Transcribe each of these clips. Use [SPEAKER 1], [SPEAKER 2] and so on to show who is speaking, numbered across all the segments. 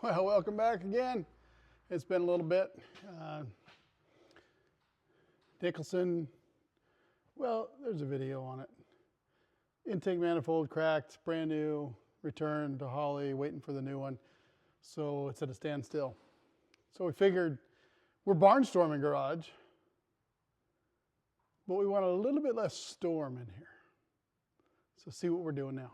[SPEAKER 1] Well, welcome back again. It's been a little bit. Nicholson, well, there's a video on it. Intake manifold cracked, brand new, returned to Holly, waiting for the new one. So it's at a standstill. So we figured we're barnstorming garage, but we want a little bit less storm in here. So see what we're doing now.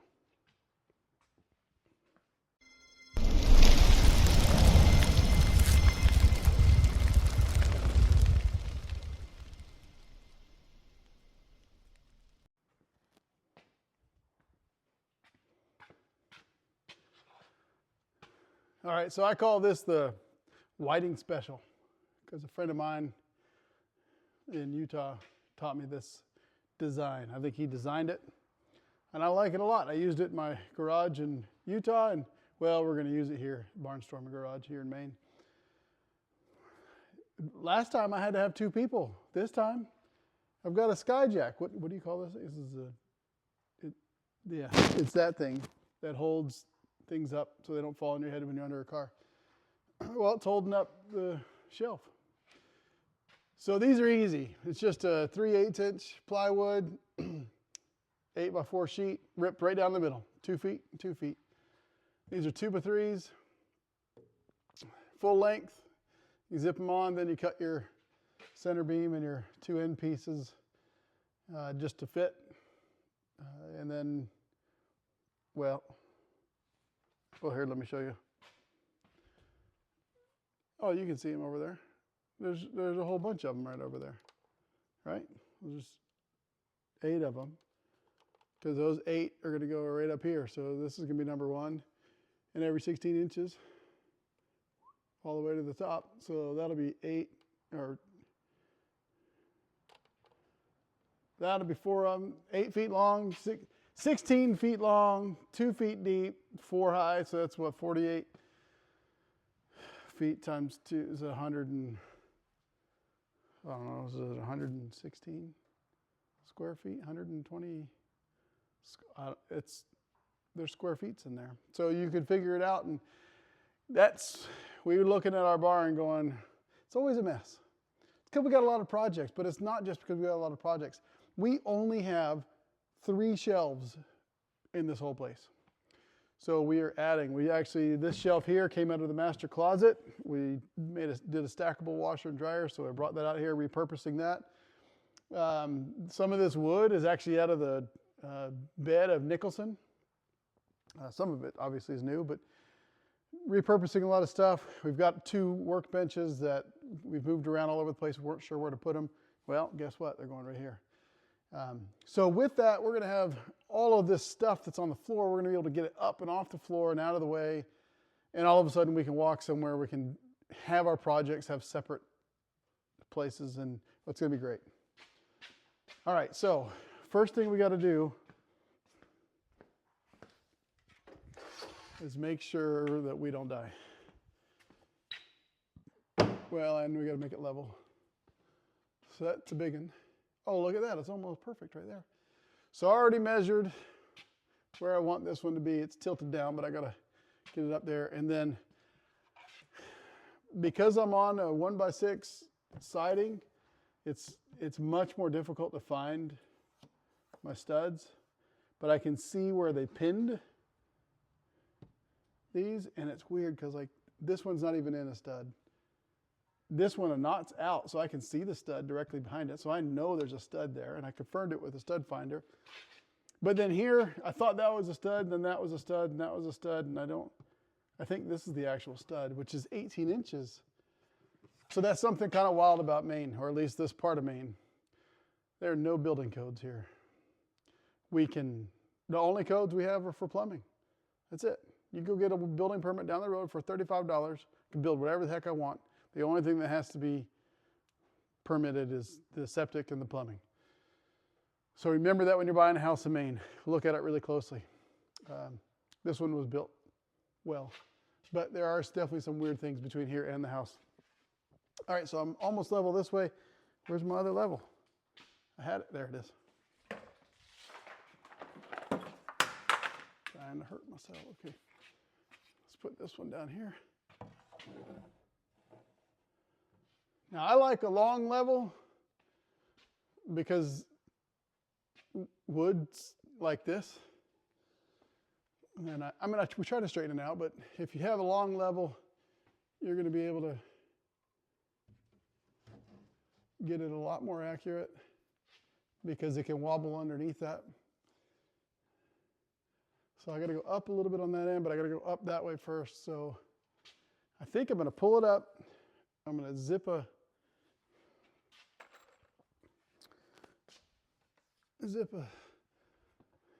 [SPEAKER 1] All right, so I call this the whiting special because a friend of mine in Utah taught me this design. I think he designed it, and I like it a lot. I used it in my garage in Utah, and well, we're going to use it here, barnstorming garage here in Maine. Last time I had to have two people. This time I've got a skyjack. What do you call this? This is it's that thing that holds things up so they don't fall on your head when you're under a car. Well, it's holding up the shelf. So these are easy. It's just a 3/8" plywood, 8x4 sheet, ripped right down the middle, 2 feet, 2 feet. These are 2x3s, full length. You zip them on, then you cut your center beam and your two end pieces just to fit. And then, well, here, let me show you. Oh, you can see them over there. There's a whole bunch of them right over there, right? There's 8 of them, because those 8 are going to go right up here. So this is going to be number 1, and every 16 inches all the way to the top. So that'll be 8, or that'll be 4 of them, 8 feet long, 16 feet long, 2 feet deep, 4 high. So that's what, 48 feet times 2 is 100 and, I don't know, is it 116 square feet, 120? There's square feet in there. So you could figure it out, and we were looking at our barn going, it's always a mess. It's because we got a lot of projects, but it's not just because we got a lot of projects. We only have 3 shelves in this whole place. So we are adding, this shelf here came out of the master closet. We did a stackable washer and dryer, so I brought that out here, repurposing that. Some of this wood is actually out of the bed of Nicholson. Some of it obviously is new, but repurposing a lot of stuff. We've got 2 workbenches that we've moved around all over the place. We weren't sure where to put them. Well, guess what? They're going right here. So with that, we're going to have all of this stuff that's on the floor. We're going to be able to get it up and off the floor and out of the way. And all of a sudden we can walk somewhere. We can have our projects have separate places, and it's going to be great. All right, so first thing we got to do is make sure that we don't die. Well, and we got to make it level. So that's a big one. Oh, look at that. It's almost perfect right there. So I already measured where I want this one to be. It's tilted down, but I got to get it up there. And then because I'm on a 1x6 siding, it's much more difficult to find my studs, but I can see where they pinned these, and it's weird because like this one's not even in a stud. This one, a knot's out, so I can see the stud directly behind it. So I know there's a stud there, and I confirmed it with a stud finder. But then here, I thought that was a stud, then that was a stud, and that was a stud, and I think this is the actual stud, which is 18 inches. So that's something kind of wild about Maine, or at least this part of Maine. There are no building codes here. The only codes we have are for plumbing. That's it. You go get a building permit down the road for $35. I can build whatever the heck I want. The only thing that has to be permitted is the septic and the plumbing. So remember that when you're buying a house in Maine. Look at it really closely. This one was built well, but there are definitely some weird things between here and the house. All right, so I'm almost level this way. Where's my other level? I had it. There it is. Trying to hurt myself. Okay. Let's put this one down here. Now I like a long level because wood's like this. And we try to straighten it out, but if you have a long level, you're going to be able to get it a lot more accurate because it can wobble underneath that. So I got to go up a little bit on that end, but I got to go up that way first. So I think I'm going to pull it up. I'm going to zip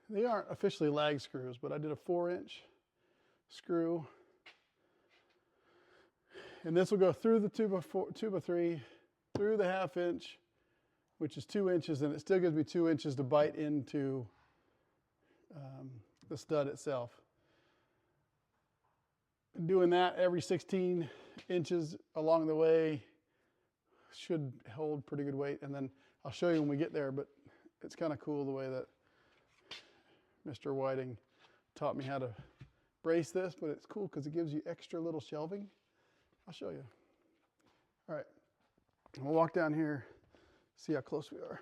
[SPEAKER 1] they aren't officially lag screws, but I did a 4-inch screw. And this will go through the 2x3, through the 1/2 inch, which is 2 inches, and it still gives me 2 inches to bite into the stud itself. Doing that every 16 inches along the way should hold pretty good weight, and then I'll show you when we get there, but it's kind of cool the way that Mr. Whiting taught me how to brace this, but it's cool because it gives you extra little shelving. I'll show you. All right, we'll walk down here, see how close we are.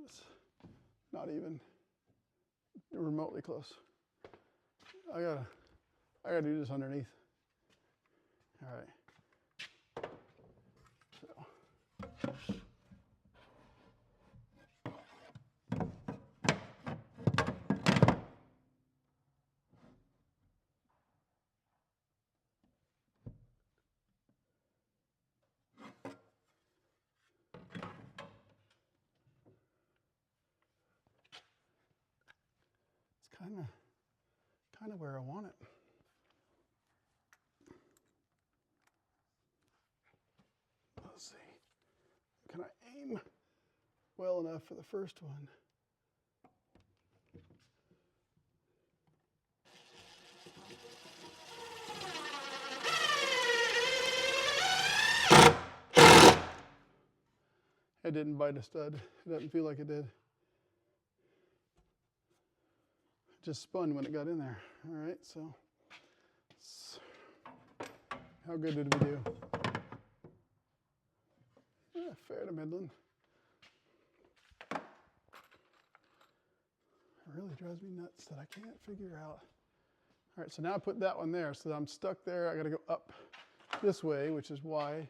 [SPEAKER 1] It's not even remotely close. I gotta do this underneath. All right. It's kind of where I want it. Let's see. Can I aim well enough for the first one? It didn't bite a stud. It doesn't feel like it did. It just spun when it got in there. All right, so how good did we do? Yeah, fair to middling. It really drives me nuts that I can't figure out. All right, so now I put that one there, so I'm stuck there. I got to go up this way, which is why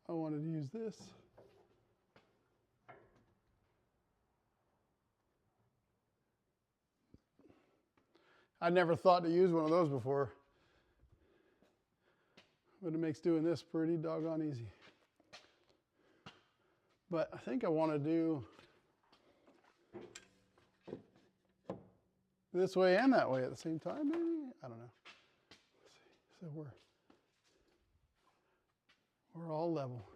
[SPEAKER 1] I wanted to use this. I never thought to use one of those before, but it makes doing this pretty doggone easy. But I think I want to do this way and that way at the same time, maybe? I don't know. Let's see. So we're all level.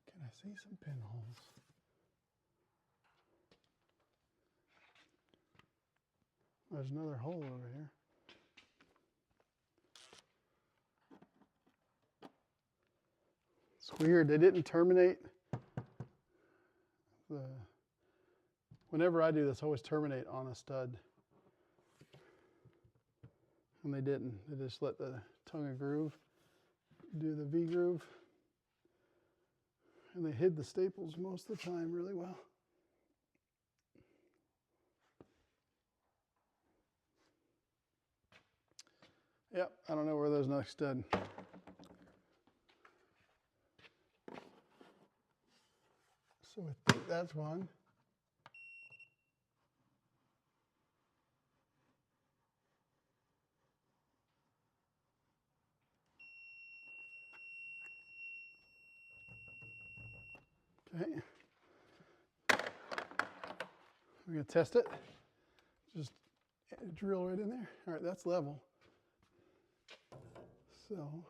[SPEAKER 1] Can I see some pinholes? There's another hole over here. It's weird, they didn't terminate whenever I do this, I always terminate on a stud. And they didn't. They just let the tongue of groove do the V groove. And they hid the staples most of the time really well. Yep, I don't know where those next stud. So I think that's one. Okay. We're going to test it. Just drill right in there. All right, that's level. So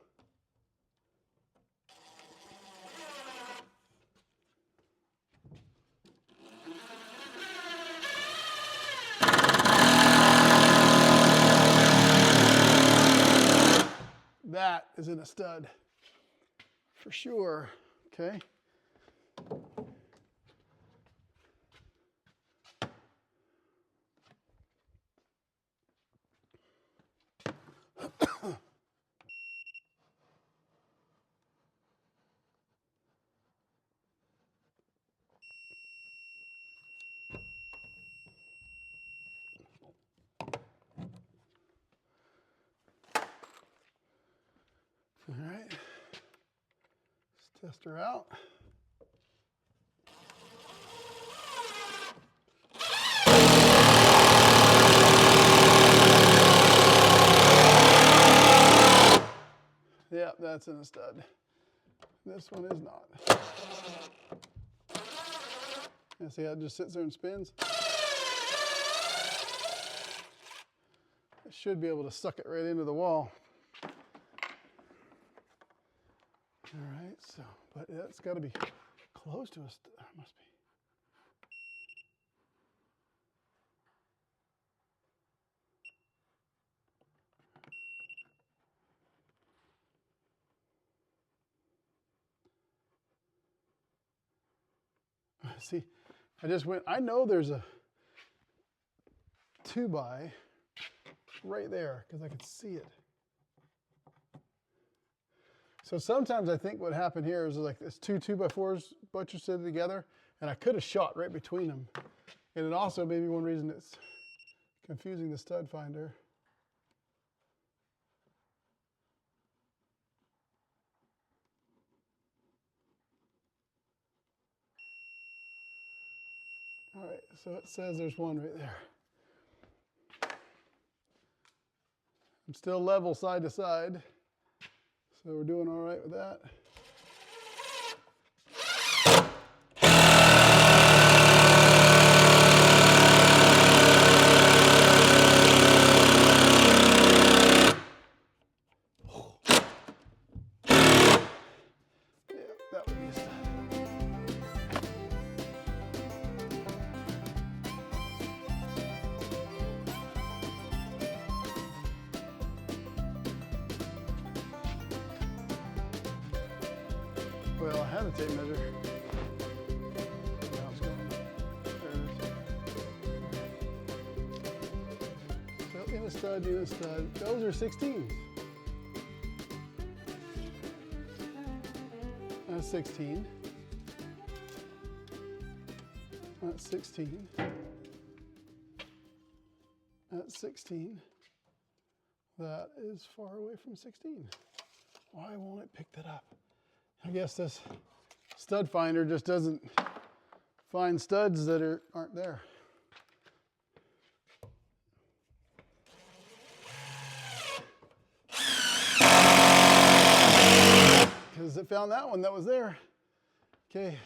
[SPEAKER 1] that is in a stud for sure. Okay. All right, let's test her out. Yeah, that's in a stud. This one is not. You see how it just sits there and spins? It should be able to suck it right into the wall. All right, so, but that's got to be close to a stud. Must be. See, I know there's a 2x right there because I could see it. So sometimes I think what happened here is like this two 2x4s buttressed together, and I could have shot right between them. And it also may be one reason it's confusing the stud finder. All right, so it says there's one right there. I'm still level side to side, so we're doing all right with that. Yeah, that would be a stud. Well, I had a tape measure. Now it's going. There it is. So in a stud. Those are 16s. That's 16. That's 16. That's 16. That is far away from 16. Why won't it pick that up? I guess this stud finder just doesn't find studs that aren't there. Because it found that one that was there. Okay.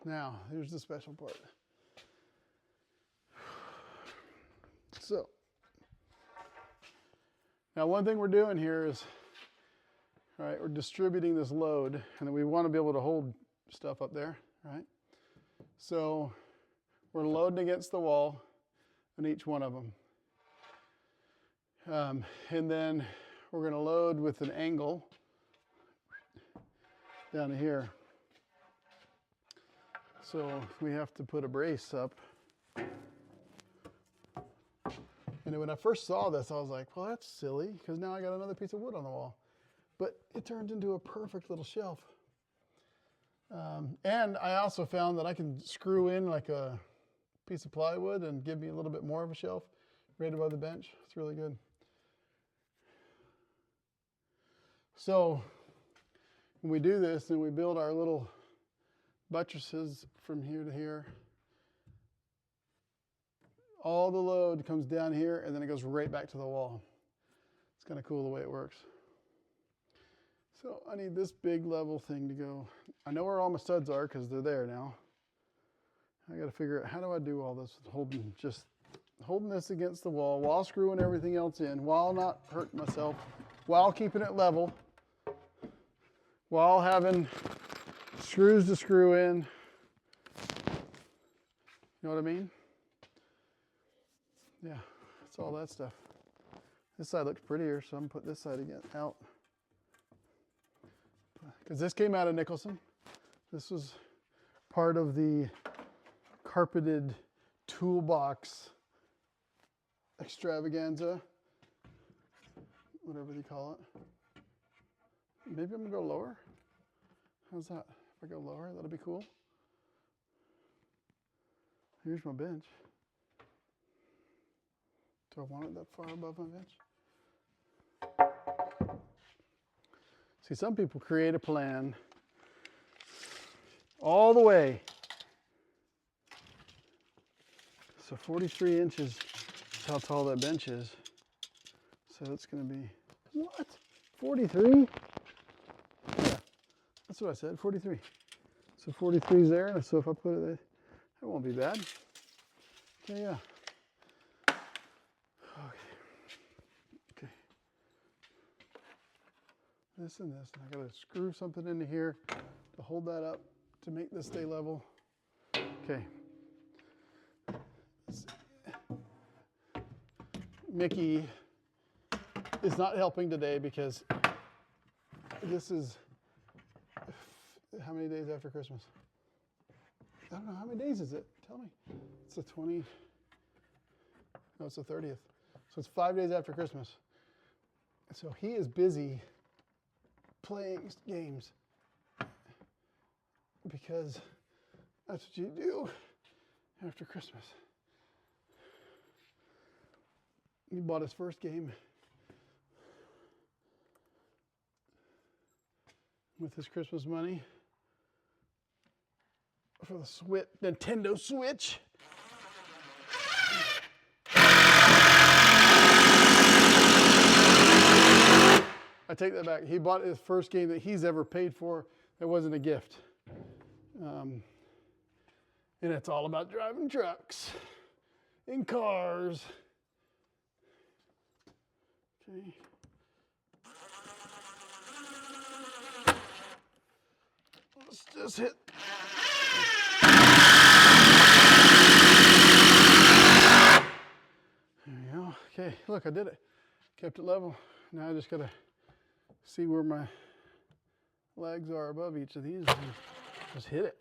[SPEAKER 1] Now, here's the special part. So, now one thing we're doing here is, all right, we're distributing this load, and then we want to be able to hold stuff up there, right? So we're loading against the wall on each one of them. And then we're going to load with an angle down to here. So we have to put a brace up. And when I first saw this, I was like, well, that's silly, because now I got another piece of wood on the wall. But it turned into a perfect little shelf. And I also found that I can screw in like a piece of plywood and give me a little bit more of a shelf right above the bench. It's really good. So when we do this and we build our little buttresses from here to here, all the load comes down here and then it goes right back to the wall. It's kind of cool the way it works. So I need this big level thing to go. I know where all my studs are because they're there now. I got to figure out how do I do all this, holding this against the wall while screwing everything else in, while not hurting myself, while keeping it level, while having screws to screw in. You know what I mean? Yeah, it's all that stuff. This side looks prettier, so I'm gonna put this side again out. Because this came out of Nicholson. This was part of the carpeted toolbox extravaganza, whatever they call it. Maybe I'm gonna go lower. How's that? If I go lower, that'll be cool. Here's my bench. Do I want it that far above my bench? See, some people create a plan all the way. So 43 inches is how tall that bench is. So it's going to be, what? 43? Yeah, that's what I said, 43. So 43 is there, so if I put it there, that won't be bad. Okay, yeah. Okay. This and this, and I gotta screw something into here to hold that up to make this stay level. Okay. Mickey is not helping today because this is, how many days after Christmas? I don't know, how many days is it? Tell me. It's the 20, no, it's the 30th. So it's 5 days after Christmas. So he is busy playing games because that's what you do after Christmas. He bought his first game with his Christmas money for the Nintendo Switch. I take that back. He bought his first game that he's ever paid for that wasn't a gift. And it's all about driving trucks and cars. Okay. Let's just hit. There we go. Okay, look, I did it. Kept it level. Now I just gotta see where my legs are above each of these and just hit it.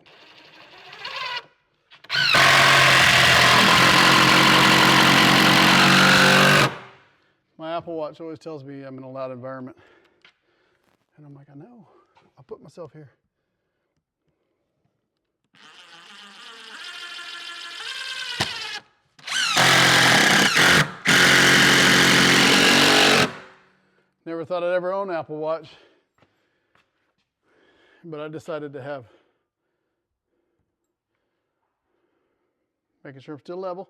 [SPEAKER 1] My Apple Watch always tells me I'm in a loud environment. And I'm like, I know. I'll put myself here. Never thought I'd ever own an Apple Watch. But I decided to have, making sure I'm still level,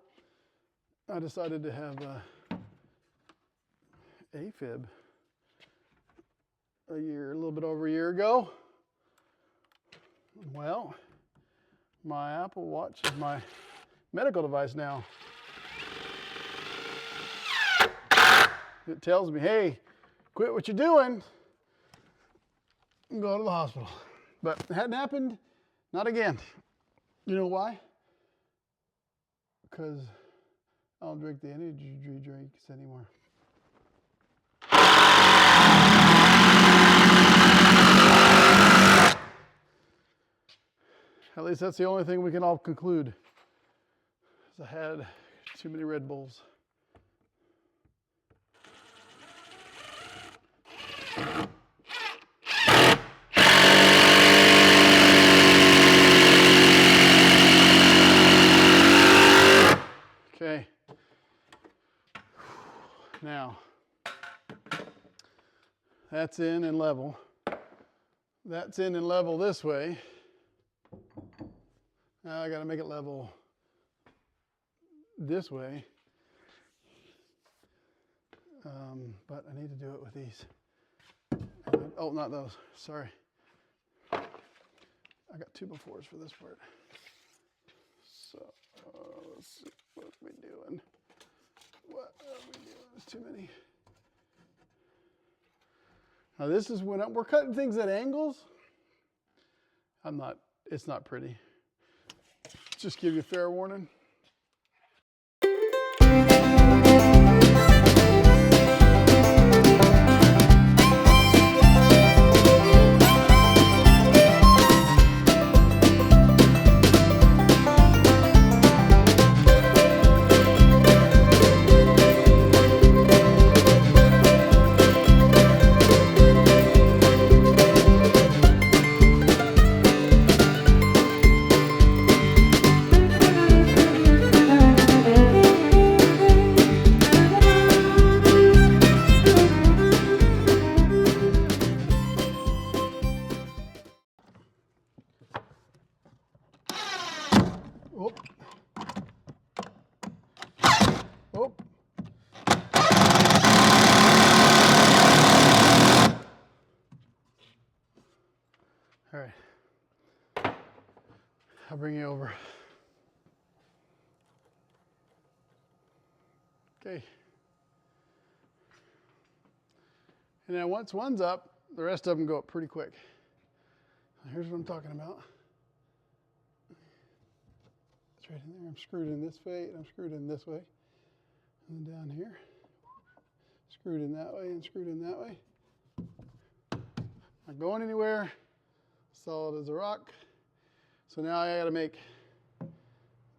[SPEAKER 1] I decided to have AFib a little bit over a year ago. Well, my Apple Watch is my medical device now. It tells me, hey, quit what you're doing and go to the hospital. But it hadn't happened, not again. You know why? Because I don't drink the energy drinks anymore. At least that's the only thing we can all conclude. I had too many Red Bulls. Okay. Now, that's in and level. That's in and level this way. Now I got to make it level this way. But I need to do it with these. Oh, not those. Sorry. I got 2x4s for this part. So let's see. What are we doing? What are we doing? There's too many. Now this is when we're cutting things at angles. It's not pretty. Just give you a fair warning. All right. I'll bring you over. Okay. And then once one's up, the rest of them go up pretty quick. Here's what I'm talking about. It's right in there. I'm screwed in this way, and I'm screwed in this way. And then down here, screwed in that way, and screwed in that way. Not going anywhere. Solid as a rock. So now I got to make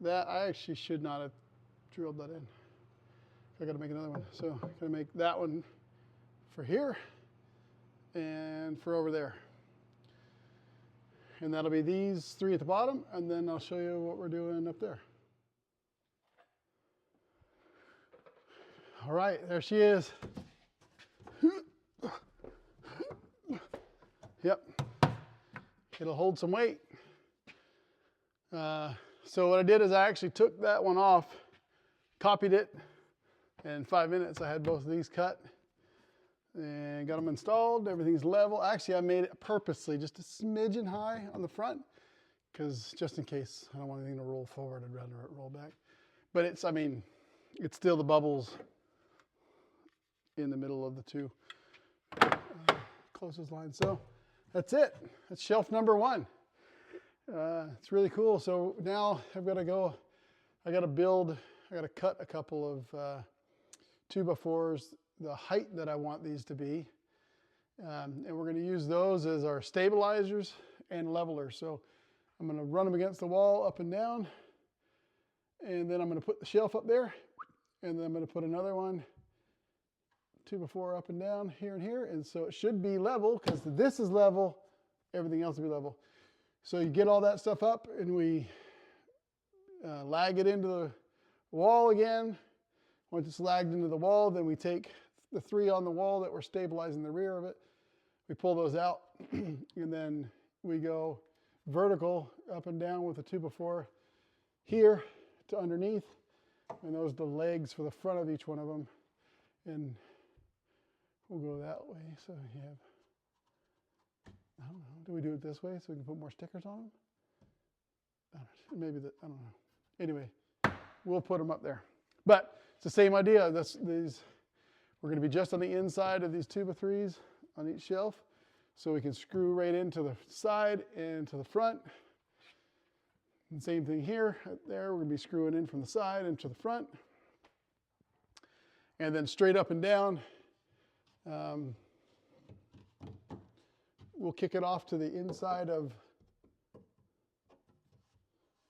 [SPEAKER 1] that. I actually should not have drilled that in. I got to make another one. So I'm going to make that one for here and for over there. And that'll be these three at the bottom, and then I'll show you what we're doing up there. All right, there she is. Yep, it'll hold some weight. So what I did is I actually took that one off, copied it, and in 5 minutes I had both of these cut and got them installed. Everything's level. Actually, I made it purposely just a smidgen high on the front, because just in case I don't want anything to roll forward, I'd rather it roll back. But it's, I mean, it's still the bubbles in the middle of the two closest lines. So that's it. That's shelf number one. It's really cool. So now I've got to go, I got to cut a couple of 2x4s, the height that I want these to be. And we're going to use those as our stabilizers and levelers. So I'm going to run them against the wall up and down. And then I'm going to put the shelf up there. And then I'm going to put another one 2x4 up and down here and here. And so it should be level, because this is level, everything else will be level. So you get all that stuff up, and we lag it into the wall again. Once it's lagged into the wall, then we take the three on the wall that we're stabilizing the rear of it. We pull those out, and then we go vertical up and down with the 2x4 here to underneath. And those are the legs for the front of each one of them. And we'll go that way. So you have, I don't know, do we do it this way so we can put more stickers on them? I don't know. Anyway, we'll put them up there. But it's the same idea. We're going to be just on the inside of these 2x3s on each shelf. So we can screw right into the side and to the front. And same thing here, right there. We're going to be screwing in from the side and to the front. And then straight up and down. We'll kick it off to the inside of,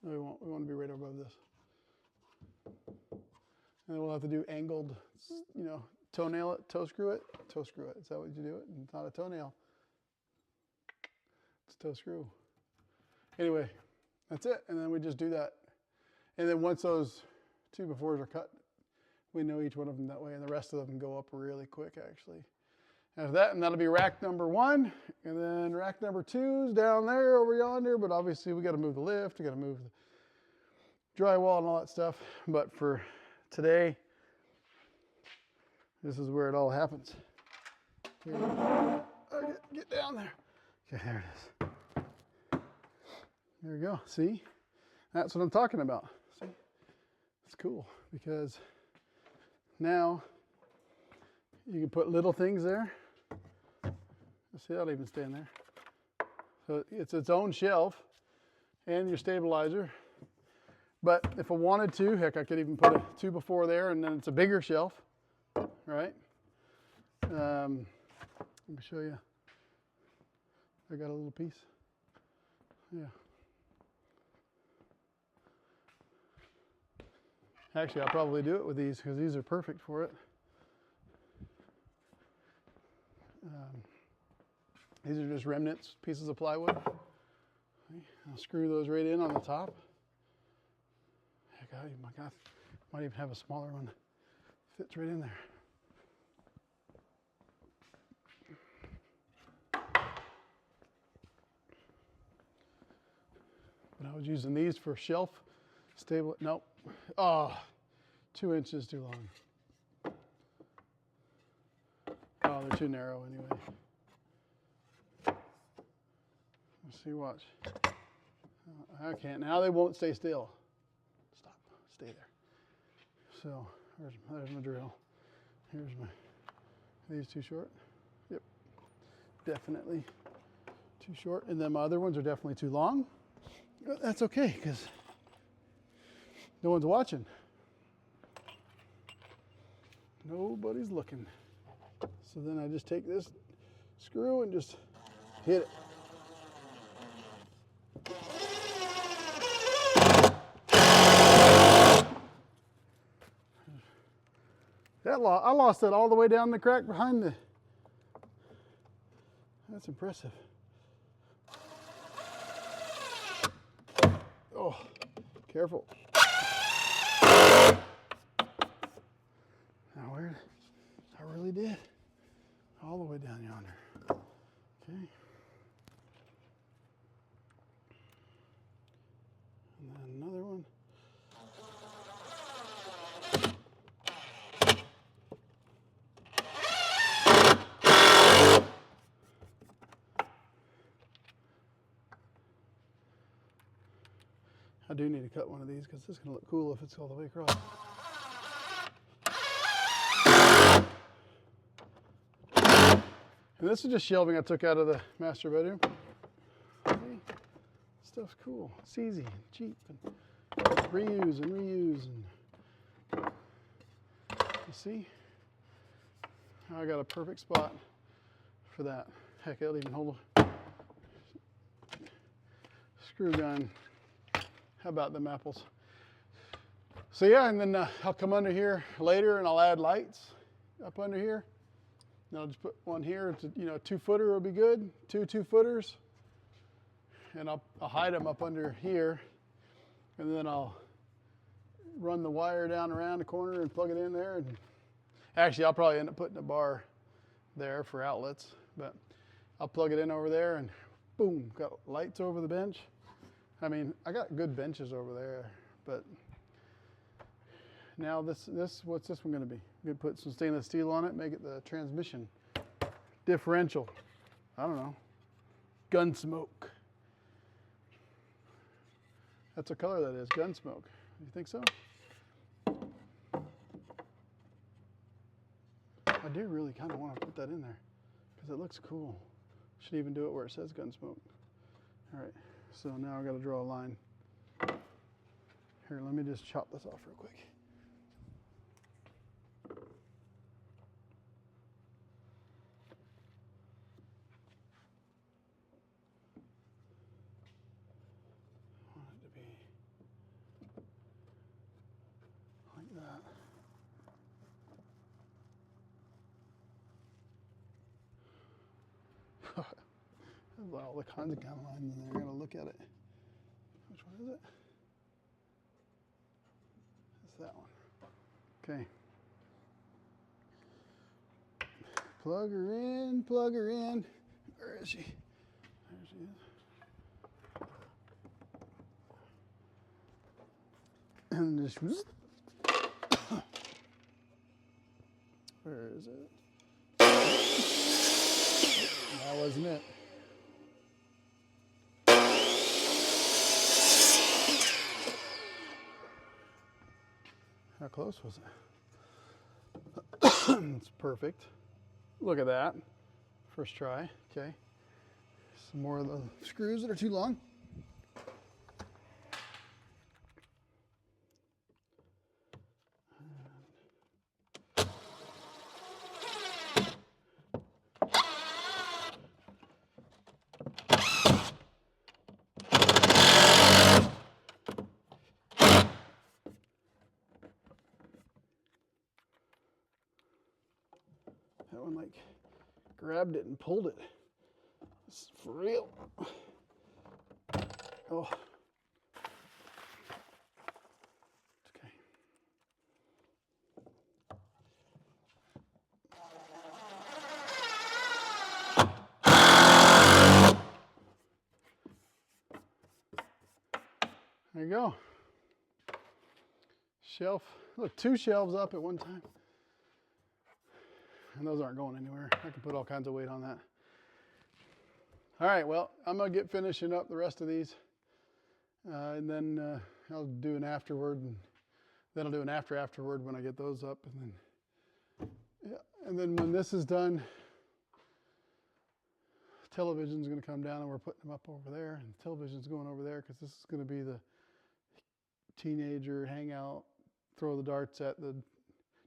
[SPEAKER 1] no, we want to be right above this. And then we'll have to do angled, toenail it, toe screw it. Is that what you do it? It's not a toenail. It's a toe screw. Anyway, that's it. And then we just do that. And then once those 2x4s are cut, we know each one of them that way, and the rest of them go up really quick, actually. After that, and that'll be rack number one, and then rack number two is down there over yonder, but obviously we got to move the lift, we got to move the drywall and all that stuff. But for today, this is where it all happens. Okay, get down there. Okay, there it is. There we go. See? That's what I'm talking about. See? It's cool because now you can put little things there. See, that'll even stay in there. So it's its own shelf and your stabilizer. But if I wanted to, heck, I could even put a 2x4 there, and then it's a bigger shelf, right? Let me show you. I got a little piece. Yeah. Actually, I'll probably do it with these because these are perfect for it. These are just remnants, pieces of plywood. I'll screw those right in on the top. Heck, my God, might even have a smaller one. Fits right in there. But I was using these for shelf stable. Nope. Oh, 2 inches too long. Oh, they're too narrow anyway. Let's see, watch. I can't. Now they won't stay still. Stop. Stay there. So there's my drill. Here's my, these too short? Yep. Definitely too short. And then my other ones are definitely too long. But that's okay, because no one's watching. Nobody's looking. So then I just take this screw and just hit it. I lost it all the way down the crack behind the. That's impressive. Oh, careful. Now where? I really did. All the way down yonder. Okay. And then another one. I do need to cut one of these because this is going to look cool if it's all the way across. And this is just shelving I took out of the master bedroom. See? Stuff's cool. It's easy and cheap and reuse and reuse. And you see? I got a perfect spot for that. Heck, it'll even hold a screw gun. How about them apples? So yeah, and then I'll come under here later and I'll add lights up under here. And I'll just put one here. To, you know, 2-footer will be good. 2-footers. And I'll hide them up under here. And then I'll run the wire down around the corner and plug it in there. And actually, I'll probably end up putting a bar there for outlets. But I'll plug it in over there and boom, got lights over the bench. I mean, I got good benches over there, but now this what's this one going to be? I'm going to put some stainless steel on it, make it the transmission differential. I don't know. Gunsmoke. That's what color that is, Gunsmoke. You think so? I do really kind of want to put that in there because it looks cool. Should even do it where it says Gunsmoke. All right. So now I've got to draw a line. Here, let me just chop this off real quick. I want it to be like that. There's all the kinds of lines in there. I gotta look at it. Which one is it? It's that one. Okay. Plug her in, plug her in. Where is she? There she is. And just where is it? That wasn't it. How close was it? It's perfect. Look at that. First try. Okay. Some more of the screws that are too long. That one like grabbed it and pulled it. It's for real. Oh. Okay. There you go. Shelf. Look, 2 shelves up at one time. And those aren't going anywhere. I can put all kinds of weight on that. All right, well, I'm gonna get finishing up the rest of these, and then I'll do an afterward, and then I'll do an afterward when I get those up, and then and then when this is done, television's gonna come down, and we're putting them up over there, and the television's going over there because this is gonna be the teenager hangout. Throw the darts at the.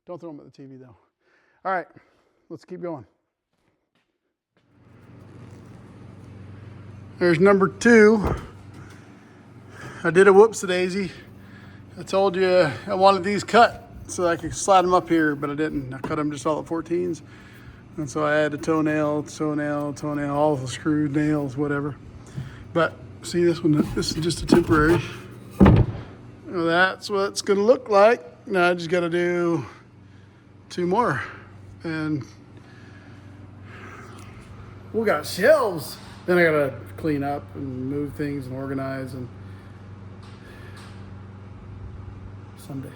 [SPEAKER 1] Don't throw them at the TV though. All right, let's keep going. There's number 2. I did a whoops-a-daisy. I told you I wanted these cut so I could slide them up here, but I didn't. I cut them just all at 14s. And so I had a toenail, all the screwed nails, whatever. But see this one, this is just a temporary. Well, that's what it's gonna look like. Now I just gotta do 2 more. And we got shelves. Then I gotta clean up and move things and organize, and someday.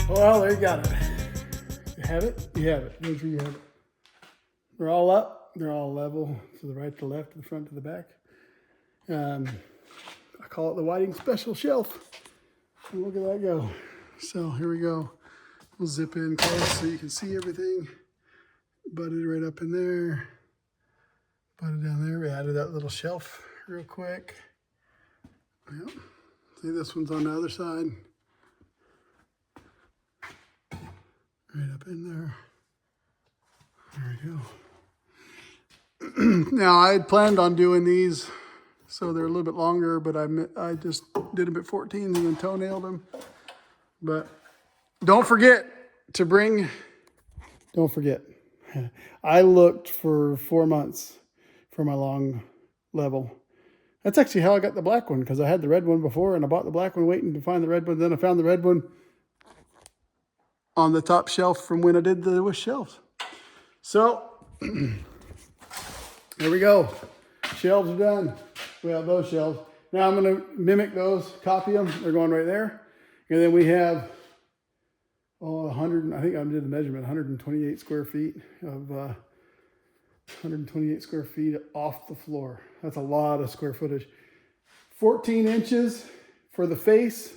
[SPEAKER 1] Well, there you got it. You have it? You have it. Make sure you have it. They're all up. They're all level. To the right, to the left, to the front, to the back. I call it the Whiting Special Shelf. And look at that go. So here we go. We'll zip in close so you can see everything. Butted right up in there. Butted down there. We added that little shelf real quick. Yep. See, this one's on the other side. Right up in there. There we go. Now, I had planned on doing these so they're a little bit longer, but I just did them at 14 and then toenailed them. But don't forget to bring, don't forget. I looked for 4 months for my long level. That's actually how I got the black one, because I had the red one before and I bought the black one waiting to find the red one. Then I found the red one on the top shelf from when I did the with shelves. So there we go. Shelves are done. We have those shelves. Now I'm going to mimic those, copy them. They're going right there. And then we have 100, I think I did the measurement, 128 square feet of 128 square feet off the floor. That's a lot of square footage. 14 inches for the face.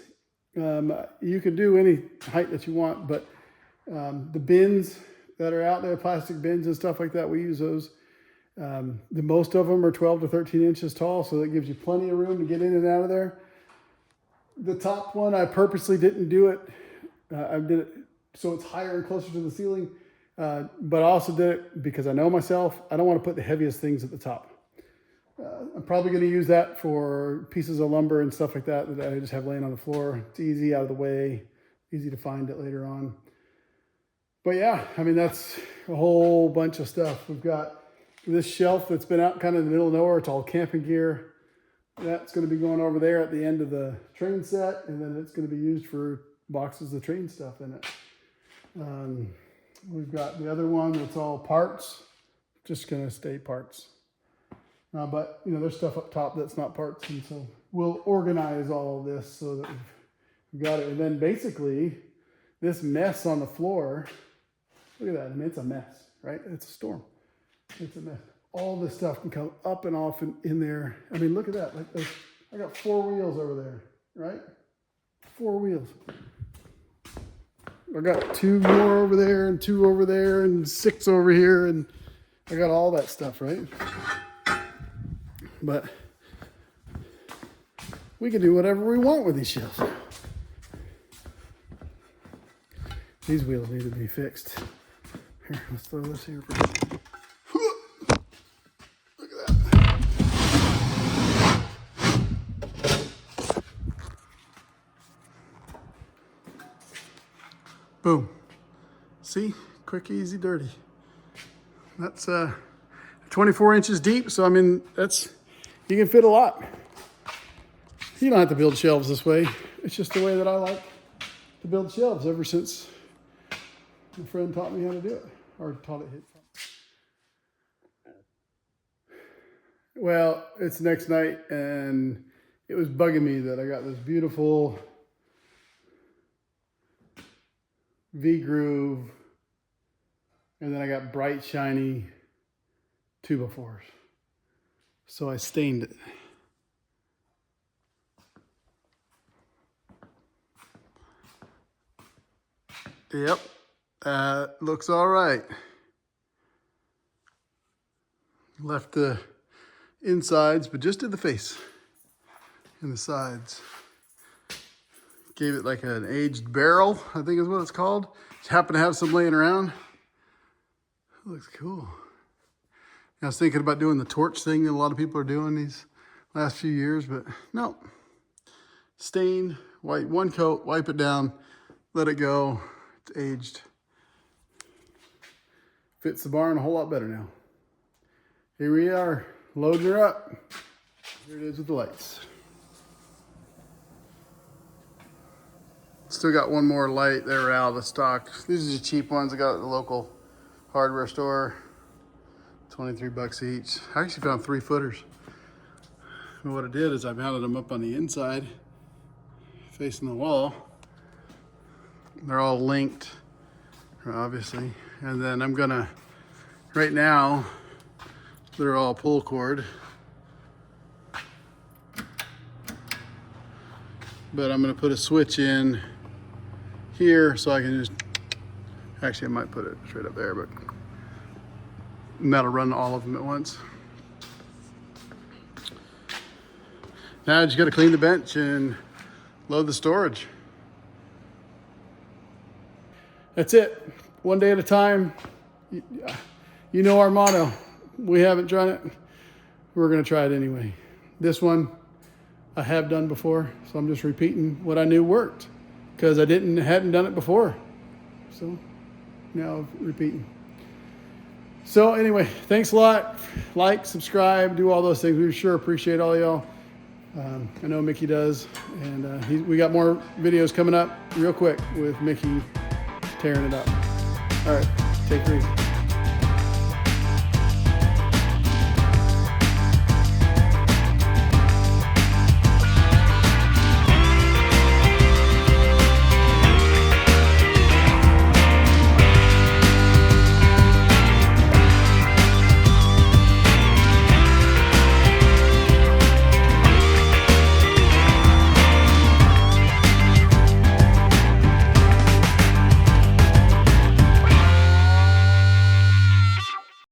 [SPEAKER 1] You can do any height that you want, but the bins that are out there, plastic bins and stuff like that, we use those. The most of them are 12 to 13 inches tall, so that gives you plenty of room to get in and out of there. The top one, I purposely didn't do it. I did it so it's higher and closer to the ceiling, but I also did it because I know myself. I don't want to put the heaviest things at the top. I'm probably going to use that for pieces of lumber and stuff like that that I just have laying on the floor. It's easy, out of the way, easy to find it later on. But yeah, I mean, that's a whole bunch of stuff. We've got this shelf that's been out kind of in the middle of nowhere. It's all camping gear. That's going to be going over there at the end of the train set, and then it's going to be used for boxes of train stuff in it. We've got the other one that's all parts, just gonna stay parts. But you know, there's stuff up top that's not parts, and so we'll organize all of this so that we've got it. And then basically, this mess on the floor, look at that. I mean, it's a mess, right? It's a storm. It's a mess. All this stuff can come up and off in there. I mean, look at that. Like I got 4 wheels over there, right? 4 wheels. I got 2 more over there and 2 over there and 6 over here, and I got all that stuff, right? But we can do whatever we want with these shelves. These wheels need to be fixed. Here, let's throw this here for look at that. Boom. See? Quick, easy, dirty. That's 24 inches deep, so I mean, you can fit a lot. You don't have to build shelves this way. It's just the way that I like to build shelves ever since my friend taught me how to do it, or taught it. Well, it's next night, and it was bugging me that I got this beautiful V-groove, and then I got bright, shiny 2x4s. So I stained it. Yep, looks all right. Left the insides, but just did the face and the sides. Gave it like an aged barrel, I think is what it's called. Just happened to have some laying around. It looks cool. I was thinking about doing the torch thing that a lot of people are doing these last few years, but no. Stain, white, 1 coat, wipe it down, let it go. It's aged. Fits the barn a whole lot better now. Here we are, loading her up. Here it is with the lights. Still got 1 more light. They were out of stock. These are the cheap ones I got at the local hardware store. 23 bucks each. I actually found 3-footers. And what I did is I mounted them up on the inside, facing the wall. They're all linked, obviously. And then I'm gonna, right now, they're all pull cord. But I'm gonna put a switch in here so I can just, actually I might put it straight up there, but and that'll run all of them at once. Now I just gotta clean the bench and load the storage. That's it, 1 day at a time. You know our motto, we haven't done it, we're gonna try it anyway. This one I have done before, so I'm just repeating what I knew worked because I hadn't done it before. So now repeating. So anyway, thanks a lot. Like, subscribe, do all those things. We sure appreciate all y'all. I know Mickey does, and we got more videos coming up real quick with Mickey tearing it up. All right, take it easy.